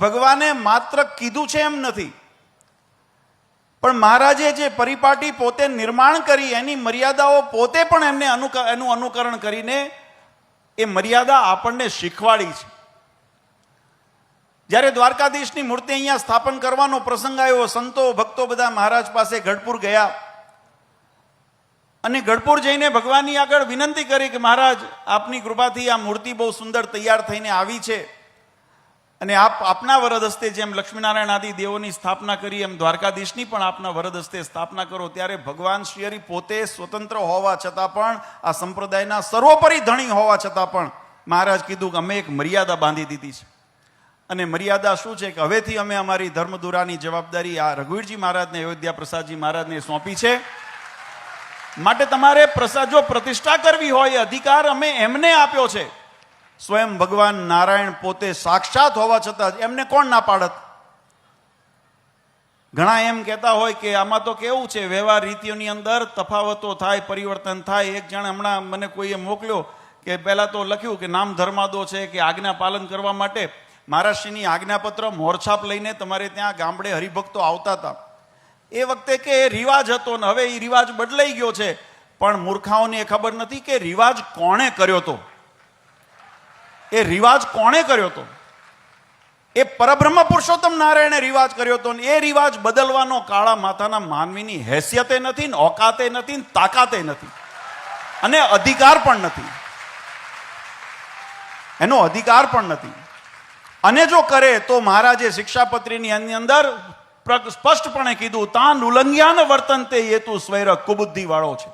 ભગવાને માત્ર કીધું છે એમ નથી, પણ મહારાજે જે પરિપાટી પોતે નિર્માણ કરી એની મર્યાદાઓ પોતે પણ એમને એનું અનુકરણ કરીને એ મર્યાદા આપણને શીખવાડી છે. જ્યારે દ્વારકાધીશની મૂર્તિ અહીંયા સ્થાપન કરવાનો પ્રસંગ આવ્યો, સંતો ભક્તો બધા મહારાજ પાસે ગઢપુર ગયા અને ગઢપુર જઈને ભગવાનની આગળ વિનંતી કરી કે મહારાજ, આપની કૃપાથી આ મૂર્તિ બહુ સુંદર તૈયાર થઈને આવી છે અને આપના વરદ હસ્તે જેમ લક્ષ્મીનારાયણ આદિ દેવોની સ્થાપના કરી એમ દ્વારકાધીશની પણ આપના વરદ હસ્તે સ્થાપના કરો. ત્યારે ભગવાન શ્રીહરિ પોતે સ્વતંત્ર હોવા છતાં પણ, આ સંપ્રદાયના સર્વોપરી ધણી હોવા છતાં પણ મહારાજ કીધું કે અમે એક મર્યાદા બાંધી દીધી છે. અને મર્યાદા શું છે કે હવેથી અમે અમારી ધર્મદુરાની જવાબદારી આ રઘુવીરજી મહારાજને, અયોધ્યા પ્રસાદજી મહારાજને સોંપી છે. માટે તમારે પ્રસાદ જો પ્રતિષ્ઠા કરવી હોય, અધિકાર અમે એમને આપ્યો છે. સ્વયં ભગવાન નારાયણ પોતે સાક્ષાત હોવા છતાં એમને કોણ ના પાડત? ઘણા એમ કહેતા હોય કે આમાં તો કેવું છે, વ્યવહાર રીતિઓની અંદર તફાવતો થાય, પરિવર્તન થાય. એક જણ હમણાં મને કોઈએ મોકલ્યો કે પહેલા તો લખ્યું કે નામ ધર્માદો છે કે આજ્ઞા પાલન કરવા માટે મહારાષ્ટ્રની આજ્ઞાપત્ર મોરછાપ લઈને તમારે ત્યાં ગામડે હરિભક્તો આવતા હતા. એ વખતે કે એ રિવાજ હતો ને હવે એ રિવાજ બદલાઈ ગયો છે. પણ મૂર્ખાઓને એ ખબર નથી કે રિવાજ કોણે કર્યો હતો. એ રિવાજ કોણે કર્યો હતો? એ પરબ્રહ્મ પુરુષોત્તમ નારાયણે રિવાજ કર્યો હતો. એ રિવાજ બદલવાનો કાળા માથાના માનવીની હેસિયતે નથી, ને ઓકાતે નથી, ને તાકાતે નથી, અને અધિકાર પણ નથી. એનો અધિકાર પણ નથી. અને જો કરે તો મહારાજે શિક્ષાપત્રીની અંદર સ્પષ્ટપણે કીધું, તાન ઉલ્લંઘ્યાન વર્તનતે હેતુ સ્વૈર કુબુદ્ધિ વાળો છે.